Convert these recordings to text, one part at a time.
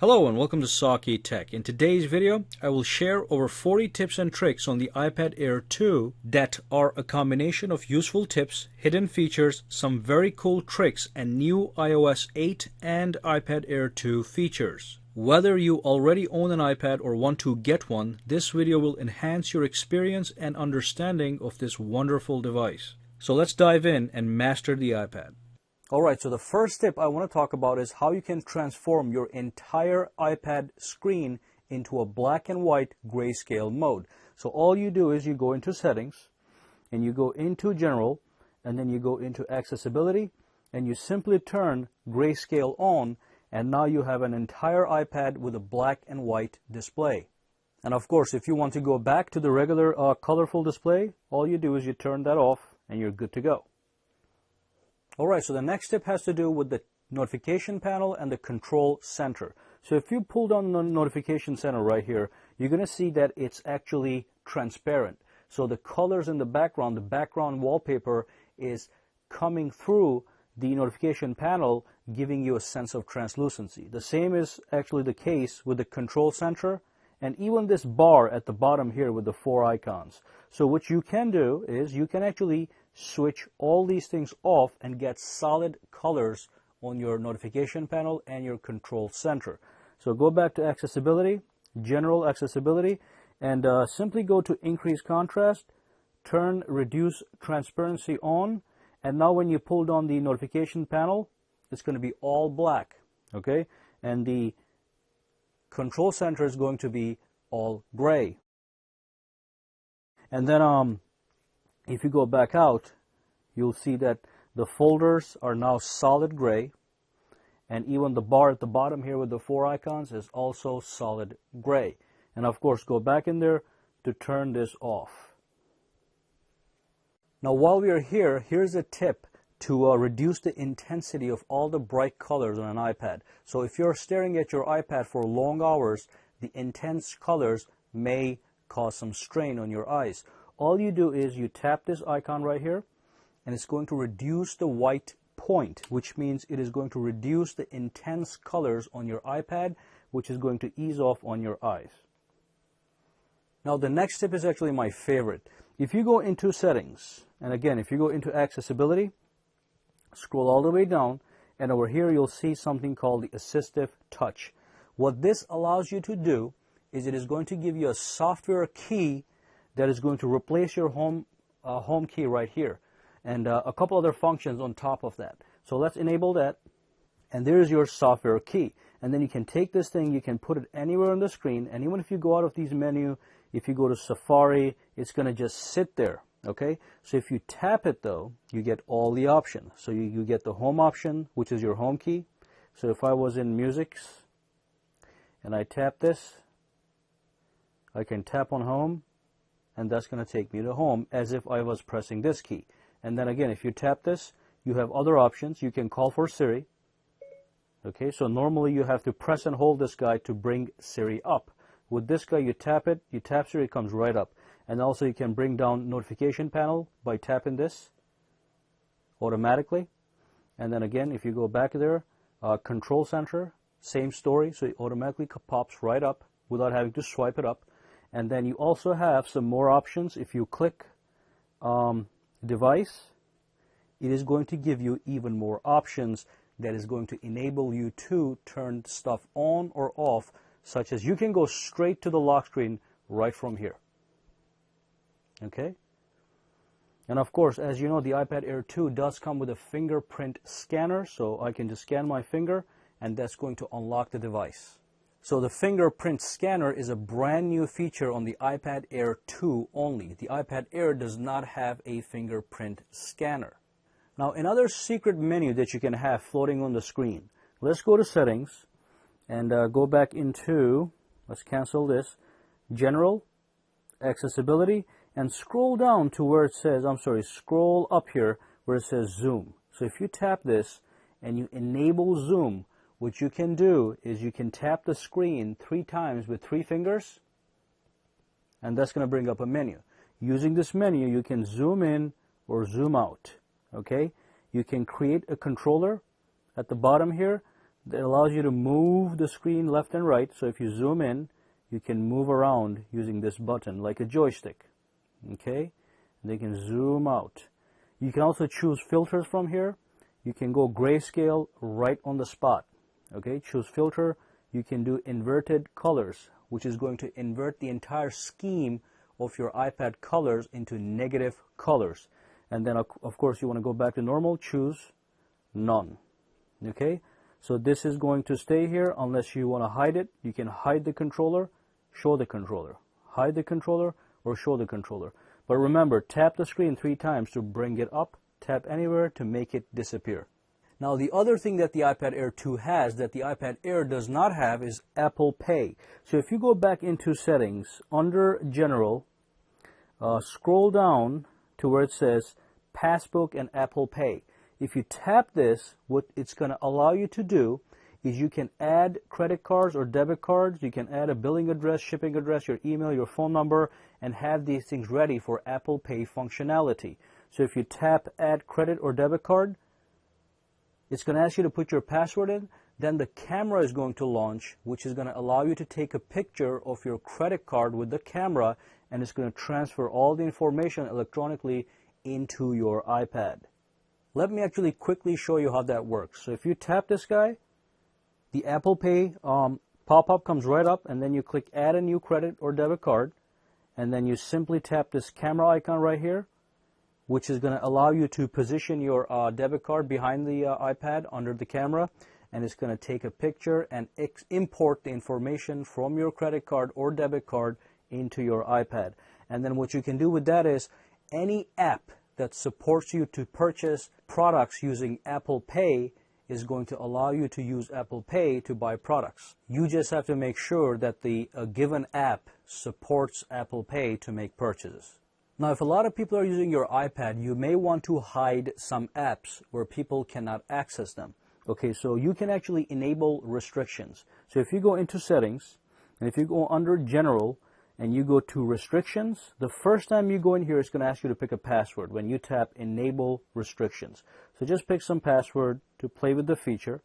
Hello and welcome to Saki Tech. In today's video, I will share over 40 tips and tricks on the iPad Air 2 that are a combination of useful tips, hidden features, some very cool tricks, and new iOS 8 and iPad Air 2 features. Whether you already own an iPad or want to get one, this video will enhance your experience and understanding of this wonderful device. So let's dive in and master the iPad. Alright, so the first tip I want to talk about is how you can transform your entire iPad screen into a black and white grayscale mode. So all you do is you go into settings and you go into general and then you go into accessibility and you simply turn grayscale on, and now you have an entire iPad with a black and white display. And of course, if you want to go back to the regular colorful display, all you do is you turn that off and you're good to go. Alright, so the next tip has to do with the notification panel and the control center. So if you pull down the notification center right here, you're going to see that it's actually transparent. So the colors in the background wallpaper is coming through the notification panel, giving you a sense of translucency. The same is actually the case with the control center and even this bar at the bottom here with the 4 icons. So what you can do is you can actually switch all these things off and get solid colors on your notification panel and your control center. So go back to accessibility, general accessibility, and simply go to increase contrast, turn reduce transparency on, and now when you pull down the notification panel, it's going to be all black, okay? And the control center is going to be all gray. And then if you go back out, you'll see that the folders are now solid gray, and even the bar at the bottom here with the 4 icons is also solid gray. And of course, go back in there to turn this off. Now while we are here, here's a tip to reduce the intensity of all the bright colors on an iPad. So if you're staring at your iPad for long hours, the intense colors may cause some strain on your eyes. All you do is you tap this icon right here, and it's going to reduce the white point, which means it is going to reduce the intense colors on your iPad, which is going to ease off on your eyes. Now the next tip is actually my favorite. If you go into settings, and again, if you go into accessibility, scroll all the way down, and over here you'll see something called the assistive touch. What this allows you to do is it is going to give you a software key that is going to replace your home key right here, and a couple other functions on top of that. So let's enable that, and there's your software key. And then you can take this thing, you can put it anywhere on the screen, and even if you go out of these menu, if you go to Safari, it's going to just sit there, okay? So if you tap it though, you get all the options. So you get the home option, which is your home key. So if I was in Musics, and I tap this, I can tap on home, and that's going to take me to home as if I was pressing this key. And then again, if you tap this, you have other options. You can call for Siri. Okay, so normally you have to press and hold this guy to bring Siri up. With this guy, you tap it, you tap Siri, it comes right up. And also you can bring down notification panel by tapping this automatically. And then again, if you go back there, control center, same story, so it automatically pops right up without having to swipe it up. And then you also have some more options. If you click device, it is going to give you even more options that is going to enable you to turn stuff on or off, such as you can go straight to the lock screen right from here. Okay? And of course, as you know, the iPad Air 2 does come with a fingerprint scanner, so I can just scan my finger and that's going to unlock the device. So the fingerprint scanner is a brand new feature on the iPad Air 2 only. The iPad Air does not have a fingerprint scanner. Now another secret menu that you can have floating on the screen. Let's go to settings and go back into, let's cancel this, general, accessibility, and scroll down to where it says, scroll up here where it says zoom. So if you tap this and you enable zoom, what you can do is you can tap the screen 3 times with 3 fingers, and that's going to bring up a menu. Using this menu, you can zoom in or zoom out, okay? You can create a controller at the bottom here that allows you to move the screen left and right. So if you zoom in, you can move around using this button like a joystick. Okay, and they can zoom out. You can also choose filters from here. You can go grayscale right on the spot. Okay, choose filter. You can do inverted colors, which is going to invert the entire scheme of your iPad colors into negative colors. And then of course you want to go back to normal, choose none. Okay, so this is going to stay here unless you want to hide it. You can hide the controller, show the controller, hide the controller, or show the controller. But remember, tap the screen 3 times to bring it up, tap anywhere to make it disappear. Now the other thing that the iPad Air 2 has that the iPad Air does not have is Apple Pay. So if you go back into settings, under General, scroll down to where it says Passbook and Apple Pay. If you tap this, what it's going to allow you to do is you can add credit cards or debit cards, you can add a billing address, shipping address, your email, your phone number, and have these things ready for Apple Pay functionality. So if you tap Add Credit or Debit Card, it's going to ask you to put your password in, then the camera is going to launch, which is going to allow you to take a picture of your credit card with the camera, and it's going to transfer all the information electronically into your iPad. Let me actually quickly show you how that works. So if you tap this guy, the Apple Pay pop-up comes right up, and then you click Add a New Credit or Debit Card, and then you simply tap this camera icon right here, which is going to allow you to position your debit card behind the iPad under the camera, and it's going to take a picture and import the information from your credit card or debit card into your iPad. And then what you can do with that is any app that supports you to purchase products using Apple Pay is going to allow you to use Apple Pay to buy products. You just have to make sure that the given app supports Apple Pay to make purchases. Now, if a lot of people are using your iPad, you may want to hide some apps where people cannot access them. Okay, so you can actually enable restrictions. So if you go into settings, and if you go under General, and you go to restrictions, the first time you go in here, it's going to ask you to pick a password when you tap enable restrictions. So just pick some password to play with the feature.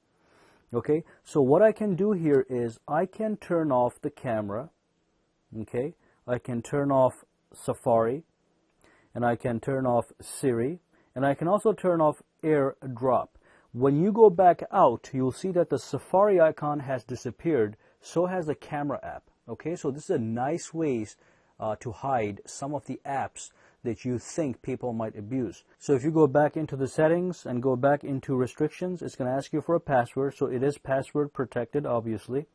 Okay, so what I can do here is I can turn off the camera. Okay, I can turn off Safari, and I can turn off Siri, and I can also turn off AirDrop. When you go back out, you'll see that the Safari icon has disappeared, so has the camera app. Okay, so this is a nice way to hide some of the apps that you think people might abuse. So if you go back into the settings and go back into restrictions, it's going to ask you for a password. So it is password protected, obviously.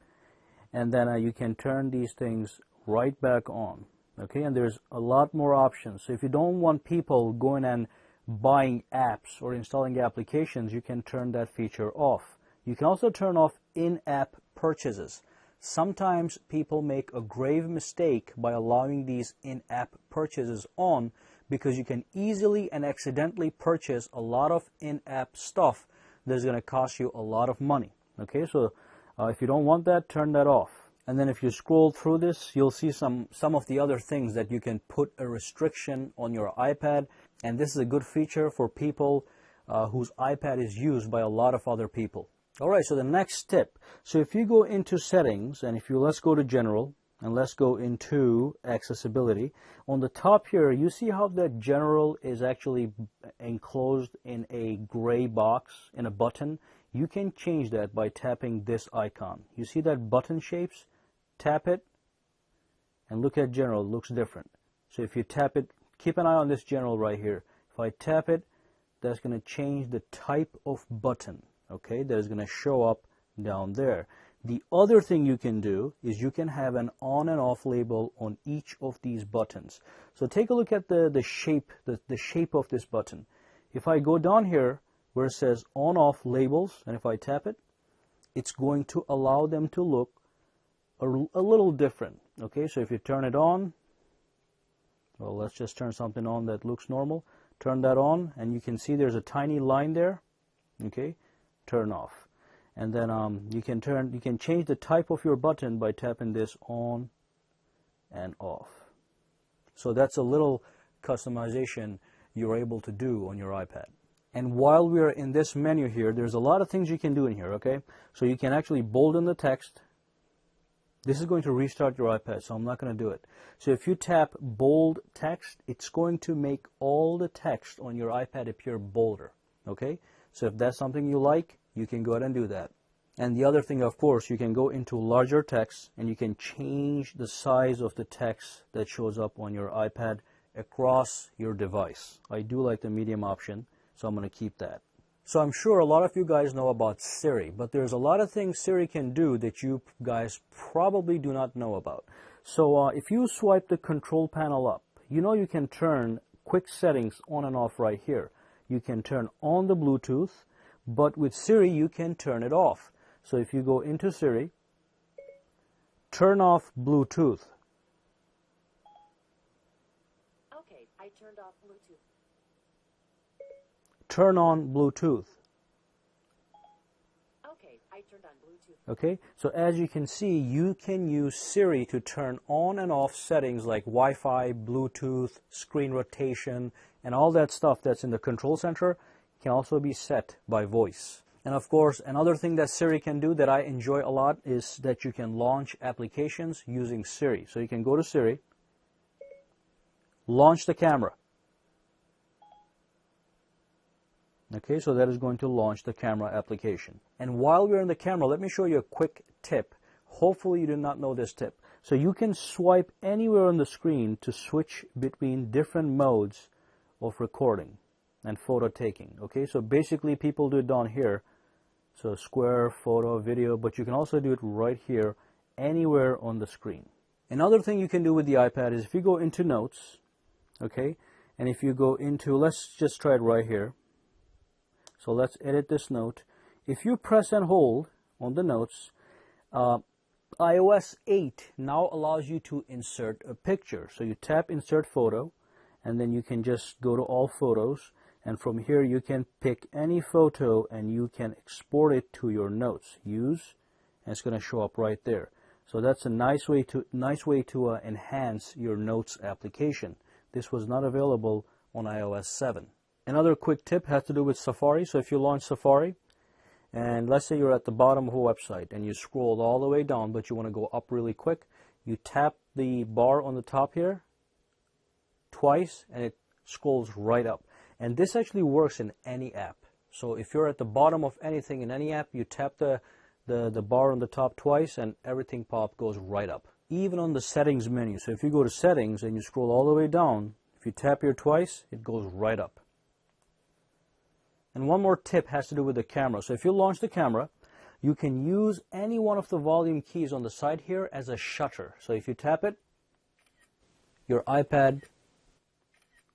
And then you can turn these things right back on. Okay, and there's a lot more options. So if you don't want people going and buying apps or installing applications, you can turn that feature off. You can also turn off in-app purchases. Sometimes people make a grave mistake by allowing these in-app purchases on because you can easily and accidentally purchase a lot of in-app stuff that's going to cost you a lot of money. Okay, so if you don't want that, turn that off. And then if you scroll through this, you'll see some of the other things that you can put a restriction on your iPad. And this is a good feature for people whose iPad is used by a lot of other people. All right, so the next tip. So if you go into settings, and let's go to General, and let's go into accessibility. On the top here, you see how that General is actually enclosed in a gray box, in a button. You can change that by tapping this icon. You see that button shapes? Tap it, and look at General. It looks different. So if you tap it, keep an eye on this General right here. If I tap it, that's going to change the type of button. Okay, that is going to show up down there. The other thing you can do is you can have an on and off label on each of these buttons. So take a look at the shape of this button. If I go down here where it says on off labels, and if I tap it, it's going to allow them to look a little different. Okay, so if you turn it on, well, let's just turn something on that looks normal. Turn that on, and you can see there's a tiny line there. Okay, turn off. And then you can change the type of your button by tapping this on and off. So that's a little customization you're able to do on your iPad. And while we are in this menu here, there's a lot of things you can do in here, okay? So you can actually bolden the text. This is going to restart your iPad, so I'm not going to do it. So if you tap bold text, it's going to make all the text on your iPad appear bolder, okay? So if that's something you like, you can go ahead and do that. And the other thing, of course, you can go into larger text and you can change the size of the text that shows up on your iPad across your device. I do like the medium option, so I'm going to keep that. So I'm sure a lot of you guys know about Siri, but there's a lot of things Siri can do that you guys probably do not know about. So if you swipe the control panel up, you know you can turn quick settings on and off right here. You can turn on the Bluetooth, but with Siri you can turn it off. So if you go into Siri, turn off Bluetooth. Okay, I turned off Bluetooth. Turn on Bluetooth. Okay, I turned on Bluetooth. Okay, so as you can see, you can use Siri to turn on and off settings like Wi-Fi, Bluetooth, screen rotation, and all that stuff that's in the control center can also be set by voice. And of course, another thing that Siri can do that I enjoy a lot is that you can launch applications using Siri. So you can go to Siri, launch the camera. Okay, so that is going to launch the camera application. And while we're in the camera, let me show you a quick tip. Hopefully you did not know this tip. So you can swipe anywhere on the screen to switch between different modes of recording and photo taking. Okay, so basically people do it down here. So square, photo, video, but you can also do it right here, anywhere on the screen. Another thing you can do with the iPad is if you go into Notes, okay, and if you go into, let's just try it right here. So let's edit this note. If you press and hold on the notes, iOS 8 now allows you to insert a picture. So you tap Insert Photo, and then you can just go to All Photos. And from here, you can pick any photo and you can export it to your notes. Use, and it's going to show up right there. So that's a nice way to enhance your notes application. This was not available on iOS 7. Another quick tip has to do with Safari. So if you launch Safari, and let's say you're at the bottom of a website and you scrolled all the way down, but you want to go up really quick, you tap the bar on the top here twice, and it scrolls right up. And this actually works in any app. So if you're at the bottom of anything in any app, you tap the bar on the top twice and everything goes right up. Even on the settings menu. So if you go to settings and you scroll all the way down, if you tap here twice, it goes right up. And one more tip has to do with the camera. So if you launch the camera, you can use any one of the volume keys on the side here as a shutter. So if you tap it, your iPad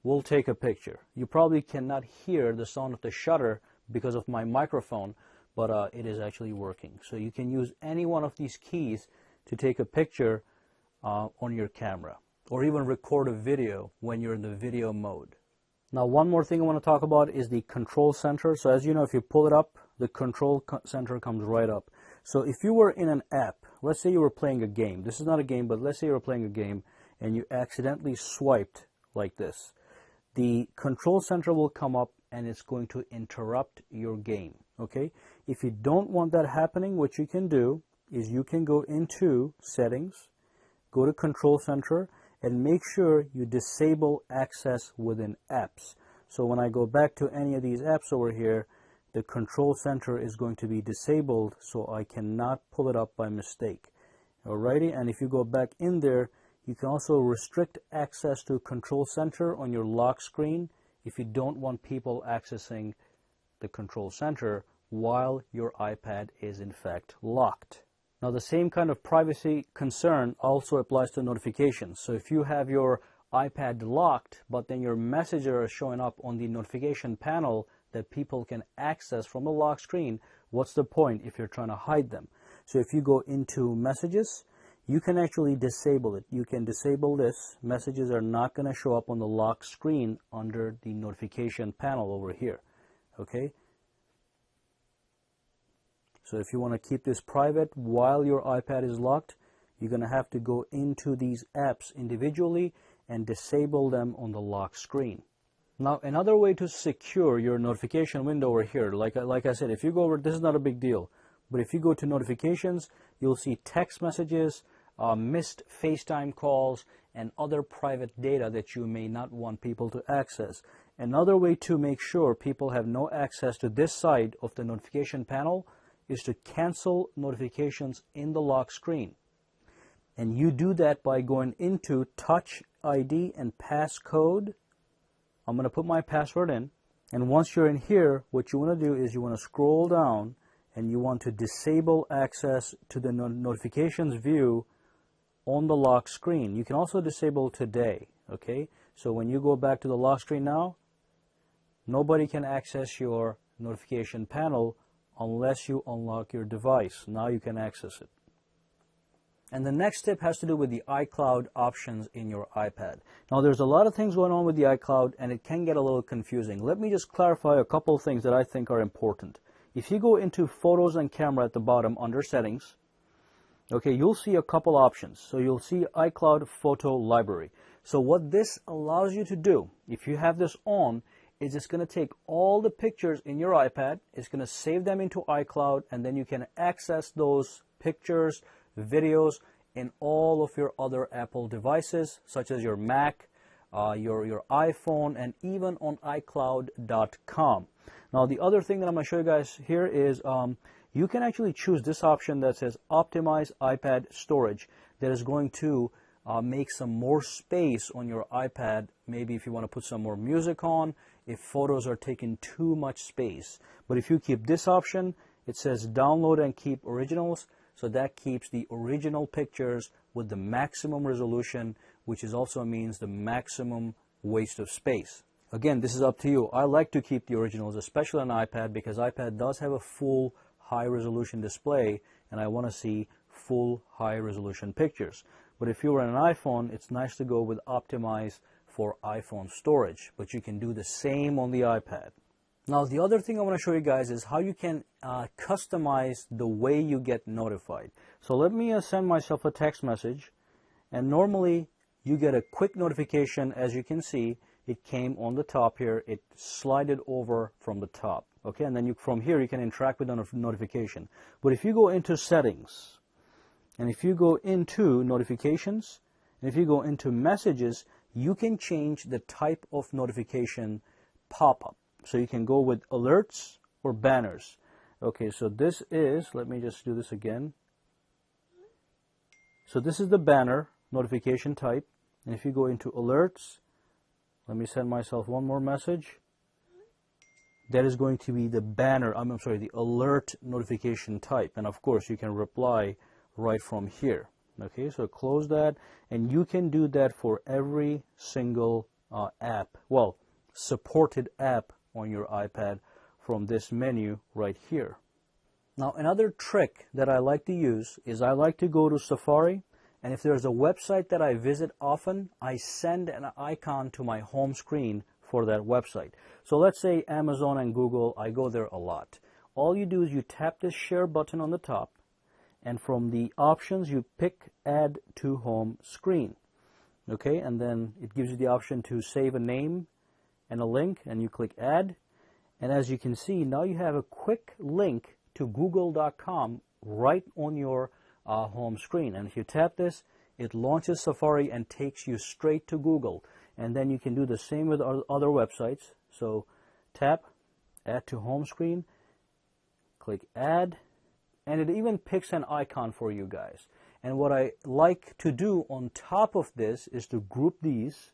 will take a picture. You probably cannot hear the sound of the shutter because of my microphone, but it is actually working. So you can use any one of these keys to take a picture on your camera, or even record a video when you're in the video mode. Now, one more thing I want to talk about is the control center. So as you know, if you pull it up, the control center comes right up. So if you were in an app, let's say you were playing a game. This is not a game, but let's say you were playing a game and you accidentally swiped like this. The control center will come up and it's going to interrupt your game, okay? If you don't want that happening, what you can do is you can go into Settings, go to Control Center, and make sure you disable access within apps. So when I go back to any of these apps over here, the Control Center is going to be disabled, so I cannot pull it up by mistake. Alrighty, and if you go back in there, you can also restrict access to Control Center on your lock screen if you don't want people accessing the Control Center while your iPad is in fact locked. Now, the same kind of privacy concern also applies to notifications. So if you have your iPad locked, but then your messages are showing up on the notification panel that people can access from the lock screen, what's the point if you're trying to hide them? So if you go into Messages, you can actually disable it. You can disable this. Messages are not going to show up on the lock screen under the notification panel over here. Okay? So if you want to keep this private while your iPad is locked, you're going to have to go into these apps individually and disable them on the lock screen. Now, another way to secure your notification window over here, like I said, if you go over, this is not a big deal, but if you go to notifications, you'll see text messages, missed FaceTime calls, and other private data that you may not want people to access. Another way to make sure people have no access to this side of the notification panel is to cancel notifications in the lock screen. And you do that by going into Touch ID and passcode. I'm going to put my password in. And once you're in here, what you want to do is you want to scroll down and you want to disable access to the notifications view on the lock screen. You can also disable today, okay? So when you go back to the lock screen now, nobody can access your notification panel unless you unlock your device. Now you can access it. And the next tip has to do with the iCloud options in your iPad. Now there's a lot of things going on with the iCloud and it can get a little confusing. Let me just clarify a couple of things that I think are important. If you go into Photos and Camera at the bottom under Settings, okay, you'll see a couple options. So you'll see iCloud Photo Library. So what this allows you to do, if you have this on, is it's going to take all the pictures in your iPad, it's going to save them into iCloud, and then you can access those pictures, videos in all of your other Apple devices, such as your Mac, your iPhone, and even on iCloud.com. Now, the other thing that I'm going to show you guys here is you can actually choose this option that says Optimize iPad Storage that is going to make some more space on your iPad, maybe if you want to put some more music on, if photos are taking too much space. But if you keep this option, it says Download and Keep Originals, so that keeps the original pictures with the maximum resolution, which is also means the maximum waste of space. Again, this is up to you. I like to keep the originals, especially on iPad, because iPad does have a full high-resolution display, and I want to see full high-resolution pictures. But if you were on an iPhone, it's nice to go with Optimize for iPhone storage, but you can do the same on the iPad. Now, the other thing I want to show you guys is how you can customize the way you get notified. So let me send myself a text message, and normally you get a quick notification. As you can see, it came on the top here. It slided over from the top, okay? And then from here you can interact with the notification. But if you go into Settings, and if you go into Notifications, and if you go into Messages, you can change the type of notification pop-up. So you can go with alerts or banners. Okay, so this is, let me just do this again. So this is the banner notification type. And if you go into alerts, let me send myself one more message. That is going to be the banner, I'm sorry, the alert notification type. And of course, you can reply right from here. Okay, so close that, and you can do that for every single app, well, supported app on your iPad from this menu right here. Now, another trick that I like to use is I like to go to Safari, and if there's a website that I visit often, I send an icon to my home screen for that website. So let's say Amazon and Google, I go there a lot. All you do is you tap this share button on the top, and from the options you pick Add to Home Screen. Okay, and then it gives you the option to save a name and a link, and you click Add. And as you can see, now you have a quick link to google.com right on your home screen. And if you tap this, it launches Safari and takes you straight to Google. And then you can do the same with other websites. So tap Add to Home Screen, click Add, and it even picks an icon for you guys. And what I like to do on top of this is to group these,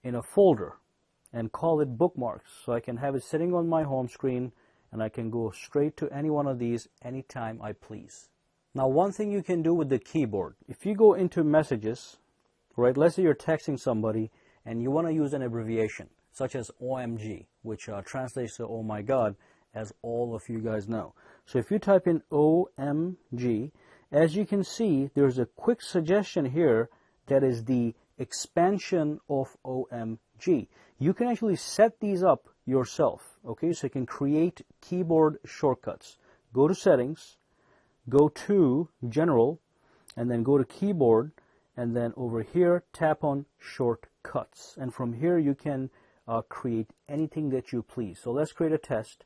in a folder and call it bookmarks. So I can have it sitting on my home screen and I can go straight to any one of these anytime I please. Now, one thing you can do with the keyboard, if you go into Messages, right, let's say you're texting somebody and you want to use an abbreviation such as OMG, which translates to oh my God, as all of you guys know. So if you type in OMG, as you can see, there's a quick suggestion here that is the expansion of OMG. You can actually set these up yourself, okay? So you can create keyboard shortcuts. Go to Settings, go to General, and then go to Keyboard, and then over here tap on shortcuts, and from here you can create anything that you please. So let's create a test.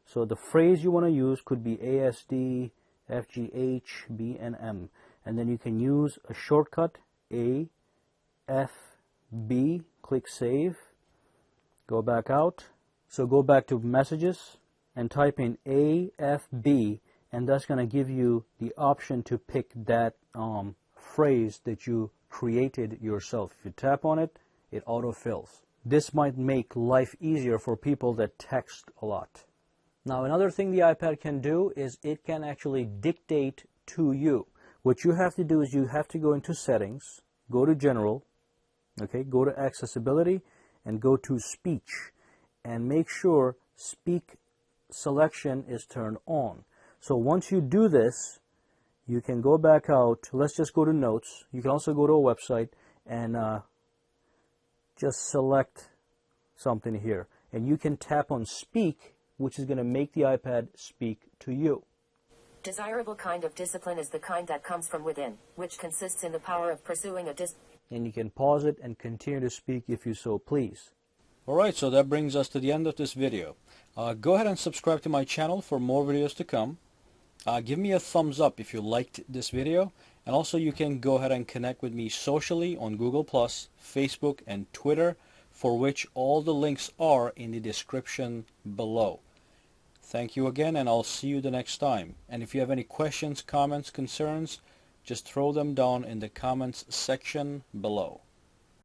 So the phrase you want to use could be ASD, FGH, B, and M, and then you can use a shortcut A, F, B, click save, go back out. So go back to messages and type in AFB, and that's going to give you the option to pick that phrase that you created yourself. If you tap on it, it autofills. This might make life easier for people that text a lot. Now another thing the iPad can do is it can actually dictate to you. What you have to do is you have to go into settings, go to general, okay, go to accessibility, and go to speech, and make sure speak selection is turned on. So once you do this, you can go back out. Let's just go to notes. You can also go to a website and just select something here, and you can tap on speak, which is going to make the iPad speak to you. Desirable kind of discipline is the kind that comes from within, which consists in the power of pursuing a and you can pause it and continue to speak if you so please. Alright, so that brings us to the end of this video. Go ahead and subscribe to my channel for more videos to come. Give me a thumbs up if you liked this video, and also you can go ahead and connect with me socially on Google+, Facebook, and Twitter, for which all the links are in the description below. Thank you again, and I'll see you the next time. And if you have any questions, comments, concerns, just throw them down in the comments section below.